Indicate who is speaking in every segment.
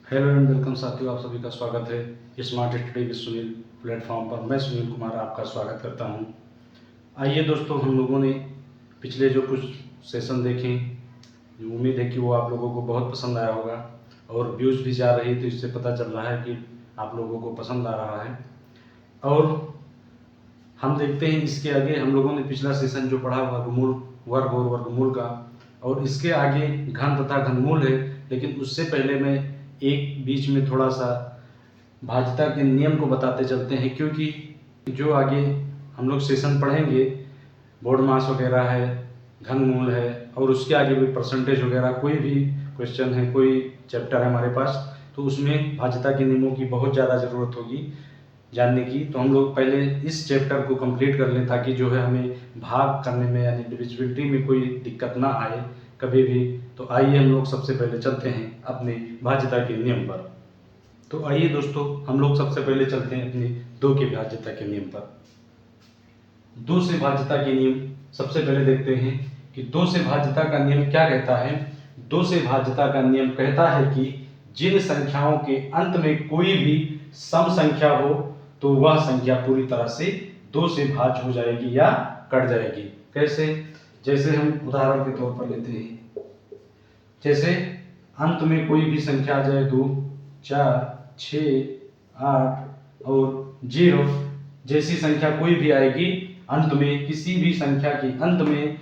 Speaker 1: Hello and welcome साथियों, आप सभी का स्वागत है smart study with Sunil platform पर। मैं सुनील कुमार आपका स्वागत करता हूं। आइए दोस्तों, हम लोगों ने पिछले जो कुछ सेशन देखे, जो उम्मीद है कि वो आप लोगों को बहुत पसंद आया होगा और व्यूज़ भी जा रही, तो इससे पता चल रहा है कि आप लोगों को पसंद आ रहा है। और हम देखते हैं इसके आगे हम लोगों ने पिछला सेशन जो पढ़ा वर्गमूल, वर्ग और वर्गमूल का, और इसके आगे घन तथा घनमूल है। लेकिन उससे पहले मैं एक बीच में थोड़ा सा भाज्यता के नियम को बताते चलते हैं, क्योंकि जो आगे हम लोग सेशन पढ़ेंगे, बोर्ड मास वगैरह है, घनमूल है, और उसके आगे भी परसेंटेज वगैरह, कोई भी क्वेश्चन है, कोई चैप्टर है हमारे पास, तो उसमें भाज्यता के नियमों की बहुत ज़्यादा ज़रूरत होगी जानने की। तो हम लोग पहले इस चैप्टर को कंप्लीट कर लें, ताकि जो है हमें भाग करने में यानी डिविजिबिलिटी में कोई दिक्कत ना आए कभी भी। तो आइए हम लोग सबसे पहले चलते हैं अपने भाज्यता के नियम पर। तो आइए दोस्तों, हम लोग सबसे पहले चलते हैं अपने दो के भाज्यता के नियम पर। दो से भाज्यता के नियम सबसे पहले देखते हैं कि दो से भाज्यता का नियम क्या कहता है। दो से भाज्यता का नियम कहता है कि जिन संख्याओं के अंत में कोई भी सम संख्या हो, तो वह संख्या पूरी तरह से दो से भाज्य हो जाएगी या कट जाएगी। कैसे? जैसे हम उदाहरण के तौर पर लेते हैं, जैसे अंत में कोई भी संख्या आ जाए, 2, 4, 6, 8 और 0, जैसी संख्या कोई भी आएगी अंत में, किसी भी संख्या के अंत में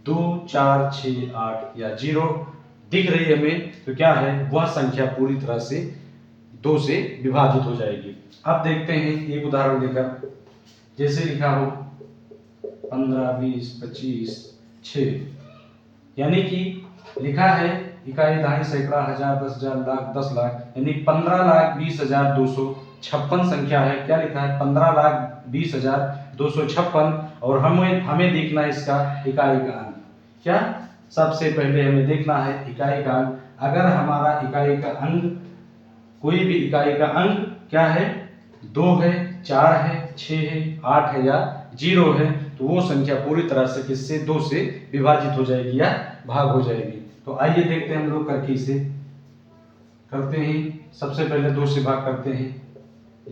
Speaker 1: 2, 4, 6, 8 या 0 दिख रही है हमें, तो क्या है, वह संख्या पूरी तरह से 2 से विभाजित हो जाएगी। अब देखते हैं एक उदाहरण लेकर, जैसे लिखा हो 15, 20, 25, 6, यानी कि लिखा है इकाई, दहाई, सैकड़ा, हजार, 10,000, लाख, 10 लाख, यानी 15,20,256 संख्या है। क्या लिखा है? 15,20,256। और हमें देखना है इसका इकाई का अंक। क्या? सबसे पहले हमें देखना है इकाई का अंक। अगर हमारा इकाई का अंक, कोई भी इकाई का अंक क्या है, 2 है, 4 है, 6 है, 8 है या 0 है, तो वो संख्या पूरी तरह से किससे, 2 से विभाजित हो जाएगी या भाग हो जाएगी। तो आइए देखते हैं हम लोग करके इसे करते हैं। सबसे पहले 2 से भाग करते हैं।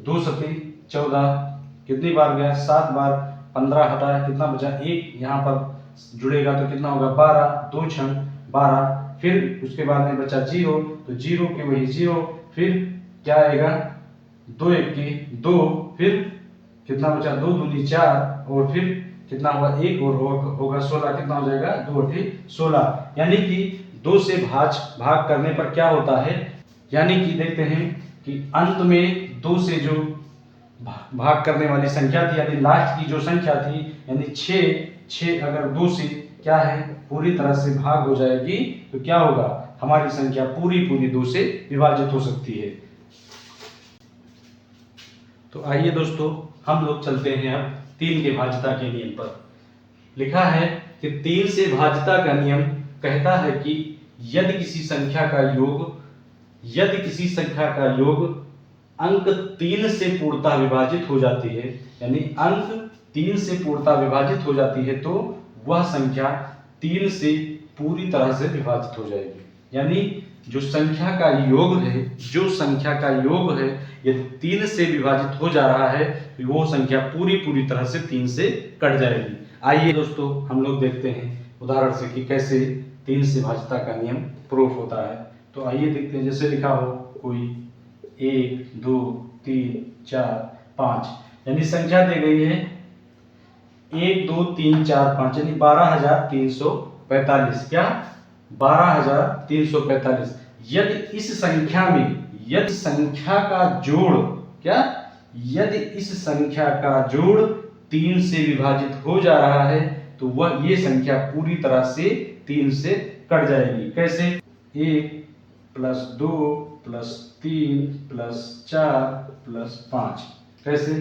Speaker 1: 2 सती 14, कितनी बार गया? 7 बार। 15 हटाया, कितना बचा? 1 यहाँ पर जुड़ेगा तो कितना होगा? 12, 2 छंग 12। फिर उसके बाद में बचा 0, तो 0 के वही 0, फिर क्या आएगा? 2 1 के 2, फिर कितना बचा? 2 दूनी 4, और फिर कितना हुआ? 1 और होगा 16, कितना हो जाएगा? 2 8 16। यानी कि 2 से भाग करने पर क्या होता है, यानी कि देखते हैं कि अंत में 2 से जो भाग करने वाली संख्या थी, यानी लास्ट की जो संख्या थी, यानी 6 अगर 2 से क्या है, पूरी तरह से भाग हो जाएगी, तो क्या होगा? हमारी संख्या पूरी 2 से विभाजित हो सकती है। तो आइए दोस्तों, हम लोग चलते हैं अब 3 के भाज्यता के नियम पर। लिखा है कि 3 से भाज्यता का नियम कहता है कि यदि किसी संख्या का योग अंक 3 से पूर्णतः विभाजित हो जाती है, यानी अंक 3 से पूर्णतः विभाजित हो जाती है, तो वह संख्या 3 से पूरी तरह से विभाजित हो जाएगी। यानी जो संख्या का योग है, यदि 3 से विभाजित हो जा रहा है, तो वो संख्या पूरी तरह से 3 से कट जाएगी। आइए दोस्तों, हम लोग देखते हैं उदाहरण से कि कैसे 3 से भाज्यता का नियम प्रूफ होता है। तो आइए देखते हैं, जैसे लिखा हो कोई 1, 2, 3, 4, 5, यानी संख्या दी गई है 1, 2, 3, 4, 5, यानी 12,345। क्या? 12,345। यदि इस संख्या का जोड़ क्या, यदि इस संख्या का जोड़ 3 से विभाजित हो जा रहा है, तो वह ये संख्या पूरी तरह से 3 से कट जाएगी। कैसे? 1 + 2 + 3 + 4 + 5। कैसे?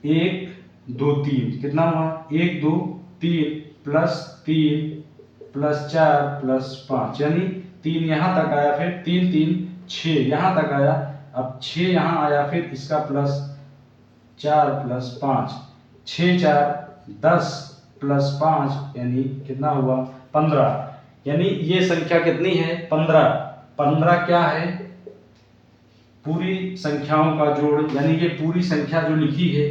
Speaker 1: 1 2 3, कितना हुआ? 1 2 3 + 3 + 4 + 5, यानी 3 यहाँ तक आया, फिर 3 3 6 यहाँ तक आया, अब 6 यहाँ आया, फिर इसका प्लस 4 + 5, 6 4 10 + 5, यानी कितना हुआ? 15। यानी ये संख्या कितनी है? 15। 15 क्या है? पूरी संख्याओं का जोड़, यानी ये पूरी संख्या जो लिखी है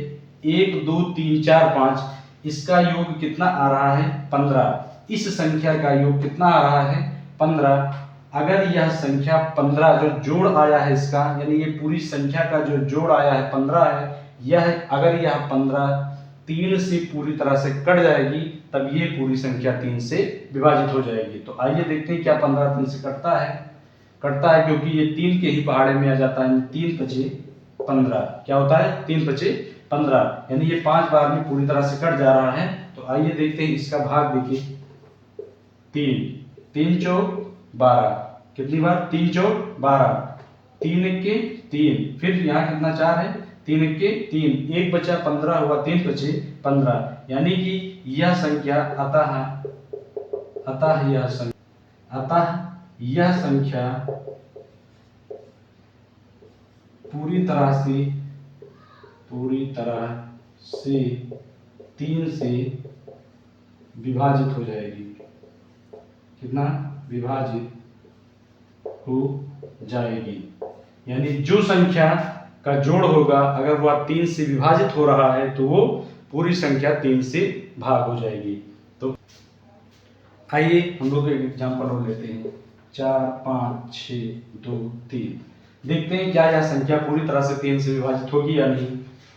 Speaker 1: 1 2 3 4 5, इसका योग कितना आ रहा है 15। इस संख्या का योग कितना आ रहा है 15। अगर यह संख्या 15 जो जोड़ आया है इसका, यानी ये पूरी संख्या का जो जोड़ आया है 15 है, यह अगर यह 15 3 से पूरी तरह से कट जाएगी तब ये पूरी संख्या 3 से विभाजित हो जाएगी। तो आइए देखते हैं क्या 15 3 से कटता है। कटता है क्योंकि ये 3 के ही पहाड़े में आ जाता है। 3 पचे 15 क्या होता है 3 पचे 15, यानी ये 5 बार में पूरी तरह से कट जा रहा है। तो आइए देखते हैं इसका भाग। देखिए 3 3 चौक 12, कितनी बार 3 चौक 12, 3 इक्के 3, फिर यहाँ कितना 4 है 3 इक्के 3, 1 बचा 15 हुआ, 3 पचे 15, यानी कि यह संख्या अतः यह संख्या पूरी तरह से 3 से विभाजित हो जाएगी। कितना विभाजित हो जाएगी, यानी जो संख्या का जोड़ होगा अगर वह 3 से विभाजित हो रहा है तो वो पूरी संख्या 3 से भाग हो जाएगी। तो आइए हम लोग एक एग्जांपल और लेते हैं। 4 5 6 2 3, देखते हैं क्या यह संख्या पूरी तरह से 3 से विभाजित होगी या नहीं।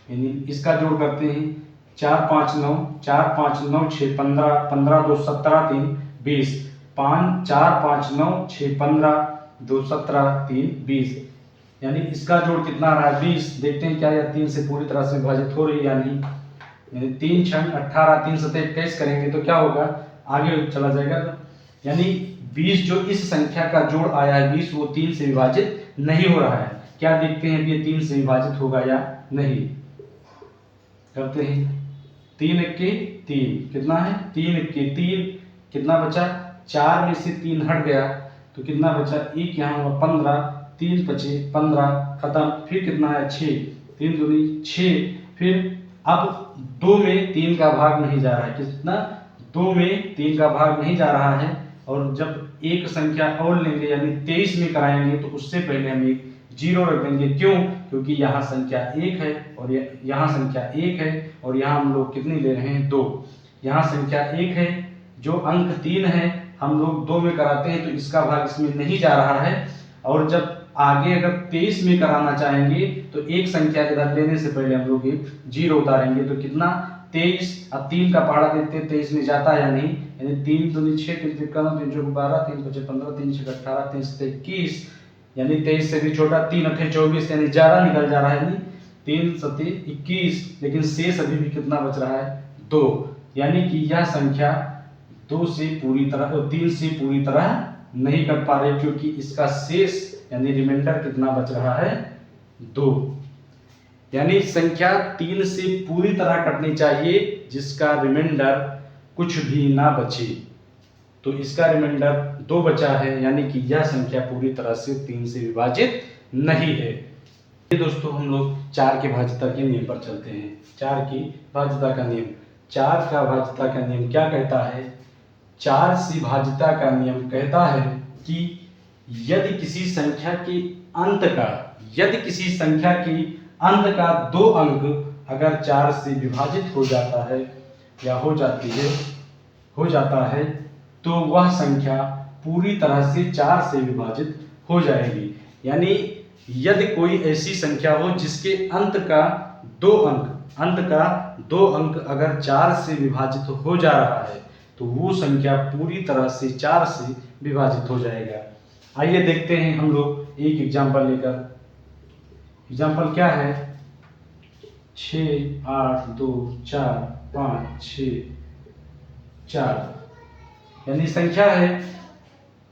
Speaker 1: यानी इसका जोड़ करते हैं। 4 5 9 4 5 9 6 15 15 2 17 3 20, 5 4 5 9 6 15 2 17 3 20, यानी इसका जोड़ कितना आ रहा है 20। देखते हैं क्या यह 3 से पूरी तरह से विभाजित हो रही है या नहीं। यानी 3 6 18 3 7 21 करेंगे तो क्या होगा, आगे चला जाएगा। यानी 20 जो इस संख्या का जोड़ आया है 20, वो 3 से विभाजित नहीं हो रहा है। क्या देखते हैं ये 3 से विभाजित होगा या नहीं। करते हैं 3 इक्के 3, कितना है 3 इक्के 3, कितना बचा 4 में से 3 हट गया तो कितना बचा 1, यहाँ हुआ 15, 3 पचे 15, खत्म। फिर कितना है 6, 3 दूनी 6, फिर अब 2 में 3 का भाग नहीं जा रहा है। कितना 2 में 3 का भाग नहीं जा रहा है। और जब एक संख्या और लेंगे यानी 23 में कराएंगे तो उससे पहले हम एक 0 रख देंगे। क्यों, क्योंकि यहाँ संख्या 1 है और यहाँ संख्या 1 है और यहाँ हम लोग कितनी ले रहे हैं 2। यहाँ संख्या 1 है, जो अंक 3 है हम लोग 2 में कराते हैं तो इसका भाग इसमें नहीं जा रहा है। और जब आगे अगर 23 में कराना चाहेंगे तो एक संख्या इधर लेने से पहले हम लोग एक 0 उतारेंगे तो कितना 23। अब 3 का पहाड़ा देखते हैं 23 में जाता है या नहीं। यानी 3 दूनी 6, 3 3 12, 3 5 15, 3 6 18, 3 7 21, यानी 23 से भी छोटा, 3 8 24, यानी ज्यादा निकल जा रहा है। यानी 3 7 21, लेकिन शेष अभी भी कितना बच रहा है 2, यानी कि यह संख्या 3 से पूरी तरह नहीं कर पा रहे क्योंकि इसका शेष यानी रिमाइंडर कितना बच रहा है 2। यानी संख्या 3 से पूरी तरह कटनी चाहिए जिसका रिमाइंडर कुछ भी ना बचे, तो इसका रिमाइंडर 2 बचा है, यानी कि यह संख्या पूरी तरह से 3 से विभाजित नहीं है। ये दोस्तों हम लोग 4 के भाज्यता के नियम पर चलते हैं। 4 की भाज्यता का नियम, 4 का भाज्यता का नियम क्या कहता है। 4 से भाज्यता का नियम कहता है कि यदि किसी संख्या के अंत का 2 अंक अगर 4 से विभाजित हो जाता है या हो जाता है तो वह संख्या पूरी तरह से 4 से विभाजित हो जाएगी। यानी यदि कोई ऐसी संख्या हो जिसके अंत का 2 अंक अगर 4 से विभाजित हो जा रहा है तो वो संख्या पूरी तरह से 4 से विभाजित हो जाएगा। आइए देखते हैं हम लोग एक एग्जाम्पल लेकर। एग्जाम्पल क्या है 6 8 2 4 5 6 4, यानी संख्या है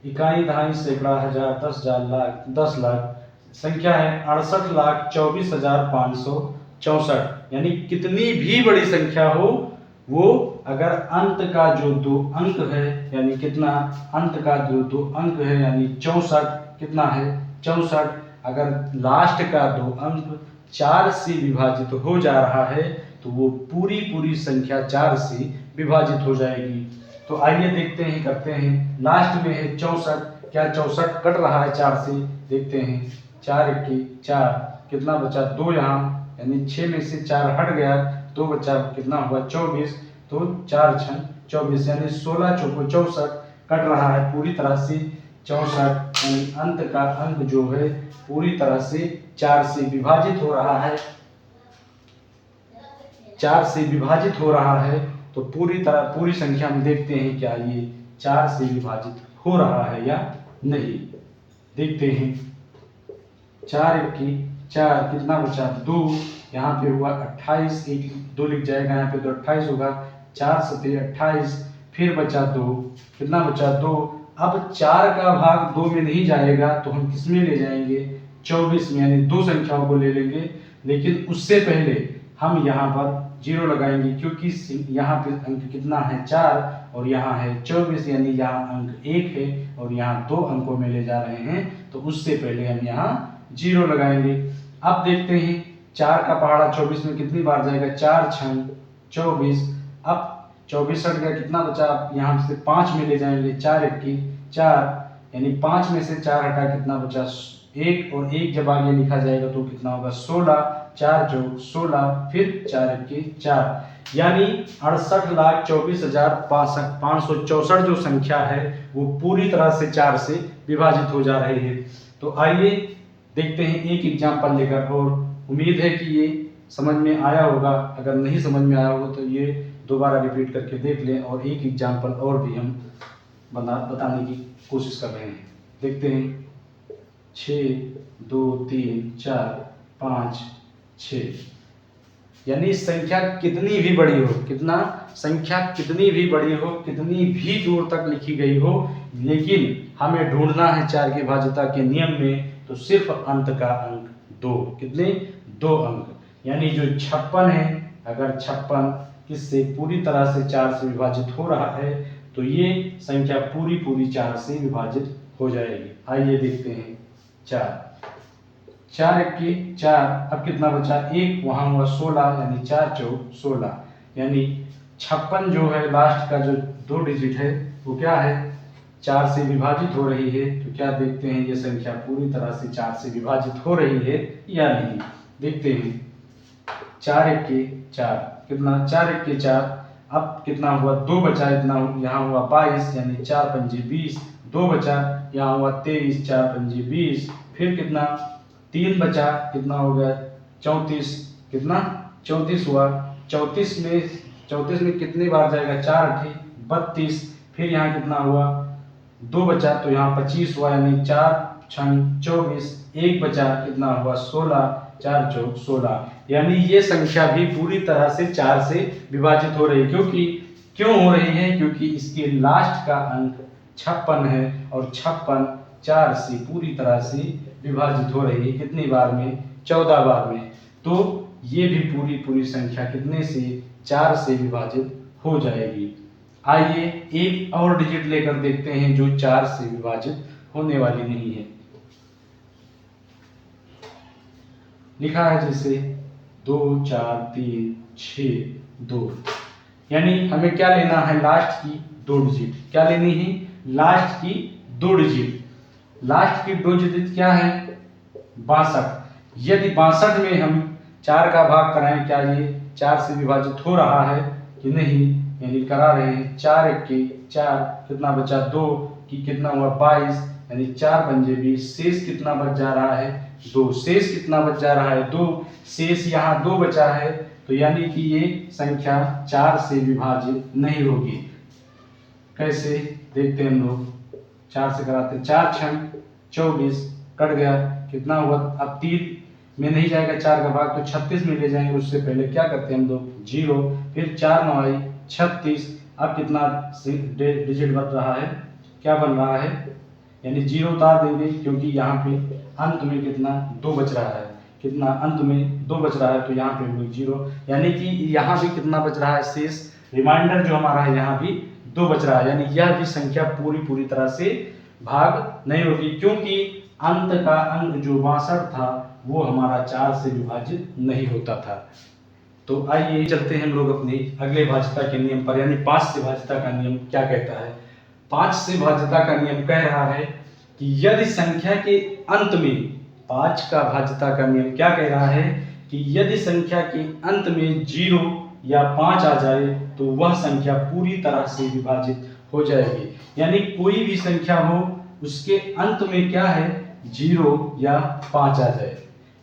Speaker 1: इकाई दहाई सैकड़ा हजार 10,000 लाख 10 लाख, संख्या है 68,24,564, यानी कितनी भी बड़ी संख्या हो वो अगर अंत का जो 2 अंक है यानी कितना अंत का जो 2 अंक है यानी 64, कितना है 64, अगर लास्ट का 2 अंक 4 से विभाजित हो जा रहा है तो वो पूरी संख्या 4 से विभाजित हो जाएगी। तो आइए देखते हैं, करते हैं। लास्ट में है 64, क्या 64 कट रहा है 4 से, देखते हैं 4 इक्की 4, कितना बचा 2 यहाँ, यानी 6 में से 4 हट गया तो बचा कितना हुआ 24, तो 4 छन 24, यानी 16 चौको 64 कट रहा है पूरी तरह से 64, यानी अंत का अंक जो है पूरी तरह से 4 से विभाजित हो रहा है, 4 से विभाजित हो रहा है। तो पूरी संख्या में देखते हैं क्या ये 4 से विभाजित हो रहा है या नहीं, देखते हैं। 4 इक्की 4, कितना बचा 2, यहाँ पे हुआ 28, एक 2 लिख जाएगा यहाँ पे तो 28 होगा, 4 सते 28, फिर बचा 2, कितना बचा 2। अब 4 का भाग 2 में नहीं जाएगा तो हम किस में ले जाएंगे 24 में, यानी 2 संख्याओं को ले लेंगे। लेकिन उससे पहले हम यहाँ पर 0 लगाएंगे क्योंकि यहाँ पे अंक कितना है 4 और यहाँ है 24, यानी यहाँ अंक 1 है और यहाँ 2 अंकों में ले जा रहे हैं, तो उससे पहले हम यहाँ 0 लगाएंगे। अब देखते हैं 4 का पहाड़ा 24 में कितनी बार जाएगा, 4 छन 24, अब 24 हट गया, कितना बचा, यहाँ से 5 में ले जाएंगे, 4 इक्की 4, यानी 5 में से 4 हटा कितना बचा 1, और 1 जब आगे लिखा जाएगा तो कितना होगा 16, 4 चौक 16, फिर 4 इक्की 4, यानी 68,24,564 जो संख्या है वो पूरी तरह से 4 से विभाजित हो जा रही है। तो आइए देखते हैं एक एग्जाम्पल लेकर, और उम्मीद है कि ये समझ में आया होगा। अगर नहीं समझ में आया होगा तो ये दोबारा रिपीट करके देख लें, और एक एग्जाम्पल और भी हम बताने की कोशिश कर रहे हैं। देखते हैं 6 2 3 4 5 6, यानी संख्या कितनी भी बड़ी हो, कितना संख्या कितनी भी बड़ी हो, कितनी भी दूर तक लिखी गई हो, लेकिन हमें ढूंढना है 4 की भाज्यता के नियम में तो सिर्फ अंत का अंक 2, कितने 2 अंक, यानी जो 56 है, अगर 56 किससे पूरी तरह से 4 से विभाजित हो रहा है तो ये संख्या पूरी 4 से विभाजित हो जाएगी। आइए देखते हैं 4 इक्की 4, अब कितना बचा 1, वहां हुआ 16, यानी 4 चौक 16, यानी 56 जो है लास्ट का जो 2 डिजिट है वो क्या है 4 से विभाजित हो रही है। तो क्या देखते हैं ये संख्या पूरी तरह से 4 से विभाजित हो रही है या नहीं, देखते हैं। 4 इक्की 4, कितना 4 इक्की 4, अब कितना हुआ 2 बचा, इतना यहाँ हुआ 22, यानी 4 पंजे 20, 2 बचा, यहाँ हुआ 23, 4 पंजे 20, फिर कितना 3 बचा, कितना हो गया 34, कितना 34 हुआ, 34 में कितनी बार जाएगा 4 अठी 32, फिर यहाँ कितना हुआ 2 बचा तो यहाँ 25 हुआ, यानी 4 छन 24, 1 बचा, कितना हुआ 16, 4 चौक 16, यानी ये संख्या भी पूरी तरह से 4 से विभाजित हो रही है। क्यों हो रही है, क्योंकि इसके लास्ट का अंक 56 है और 56 4 से पूरी तरह से विभाजित हो रही है, कितनी बार में 14 बार में। तो ये भी पूरी संख्या कितने से 4 से विभाजित हो जाएगी। आइए एक और डिजिट लेकर देखते हैं जो 4 से विभाजित होने वाली नहीं है। लिखा है जैसे 2 4 3 6 2, यानी हमें क्या लेना है लास्ट की 2 डिजिट, क्या लेनी है लास्ट की 2 डिजिट। लास्ट की 2 डिजिट क्या है 62। यदि 62 में हम 4 का भाग कराएं, क्या ये 4 से विभाजित हो रहा है कि नहीं, यानी करा रहे हैं। 4 इक्की 4, कितना बचा 2 की कितना हुआ 22, यानी 4 पंजे 20, शेष कितना बच जा रहा है 2, शेष कितना बच जा रहा है 2, शेष यहाँ 2 बचा है, तो यानी कि ये संख्या 4 से विभाजित नहीं होगी। कैसे देखते हैं हम लोग, 4 से कराते, 4 छन 24 कट गया, कितना हुआ, अब 3 में नहीं जाएगा 4 का भाग तो 36 में ले जाएंगे, उससे पहले क्या करते हैं हम लोग 0, फिर 4 9 आई 36, अब कितना डिजिट बन रहा है, क्या बन रहा है, यानी 0 उतार देंगे क्योंकि यहाँ पे अंत में कितना 2 बच रहा है, कितना अंत में 2 बच रहा है, तो यहाँ पे हम लोग 0, यानी कि यहाँ भी कितना बच रहा है शेष, रिमाइंडर जो हमारा है यहाँ भी 2 बच रहा है, यानी यह भी संख्या पूरी तरह से भाग नहीं होगी, क्योंकि अंत का अंक जो 62 था वो हमारा 4 से विभाजित नहीं होता था। तो आइए चलते हैं हम लोग अपनी अगले भाज्यता के नियम पर, यानी 5 से भाज्यता का नियम क्या कहता है। 5 से भाज्यता का नियम कह रहा है कि यदि संख्या के अंत में 5 का भाज्यता का नियम क्या कह रहा है कि यदि संख्या के अंत में 0 या 5 आ जाए तो वह संख्या पूरी तरह से विभाजित हो जाएगी। यानी कोई भी संख्या हो उसके अंत में क्या है 0 या 5 आ जाए,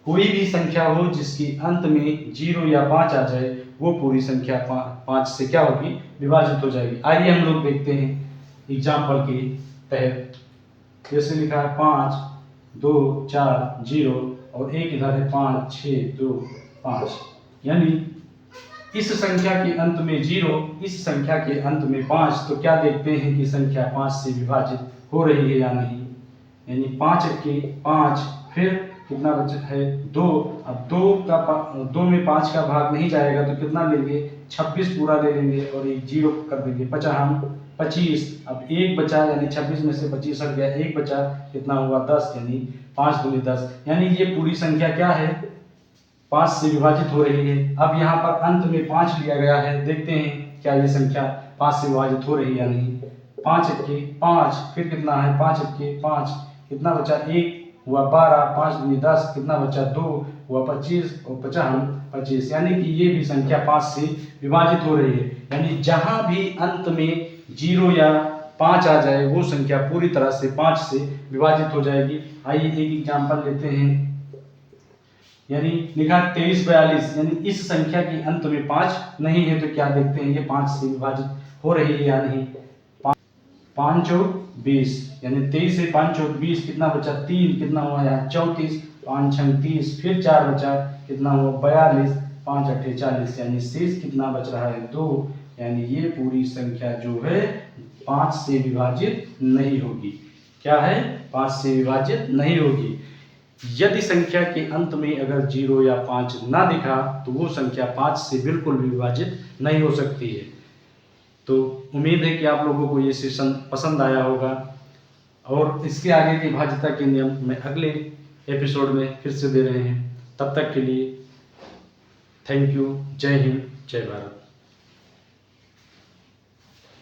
Speaker 1: कोई भी संख्या हो जिसकी अंत में 0 या 5 आ जाए वो पूरी संख्या 5 से क्या होगी विभाजित हो जाएगी। आइए हम लोग देखते हैं एग्जाम्पल के तहत। जैसे लिखा है 5 2 4 0 और एक इधर है 5 6 2 5। यानी इस संख्या के अंत में 0, इस संख्या के अंत में 5, तो क्या देखते हैं कि संख्या 5 से विभाजित हो रही है या नहीं। यानी 5 के 5, फिर कितना बचा है 2। अब 2 में 5 का भाग नहीं जाएगा तो कितना लेंगे 26 पूरा ले लेंगे और एक 0 कर देंगे, बचा हम 25। अब एक बचा यानी 26 में से 25 हट गया, एक बचा कितना हुआ 10, यानी 5 दूनी 10। यानी ये पूरी संख्या क्या है 5 से विभाजित हो रही है। अब यहाँ पर अंत में 5 लिया गया है, देखते हैं क्या ये संख्या 5 से विभाजित हो रही है या नहीं। 5 के 5, फिर कितना है 5 के 5, कितना बचा 1 हुआ 12, 5 दूनी 10, कितना बचा 2 हुआ 25 और बचा हम 25। यानी कि ये भी संख्या 5 से विभाजित हो रही है। यानी जहां भी अंत में 0 या 5 आ जाए वो संख्या पूरी तरह से 5 से विभाजित हो जाएगी। आइए एक एग्जाम्पल लेते हैं। यानी लिखा 23 42, यानी इस संख्या के अंत में 5 नहीं है तो क्या देखते हैं ये 5 से विभाजित हो रही है या नहीं। 5 चौक 20, यानी 23 से 5 चौक 20, कितना बचा 3, कितना हुआ यहाँ 34, 5 छंग 30, फिर 4 बचा, कितना हुआ 42, 5 अट्ठे 40, यानी शेष कितना बच रहा है 2। यानी ये पूरी संख्या जो है 5 से विभाजित नहीं होगी। क्या है 5 से विभाजित नहीं होगी। यदि संख्या के अंत में अगर 0 या 5 ना दिखा तो वो संख्या 5 से बिल्कुल भी विभाजित नहीं हो सकती है। तो उम्मीद है कि आप लोगों को ये सेशन पसंद आया होगा और इसके आगे की भाज्यता के नियम मैं अगले एपिसोड में फिर से दे रहे हैं। तब तक के लिए थैंक यू। जय हिंद, जय भारत।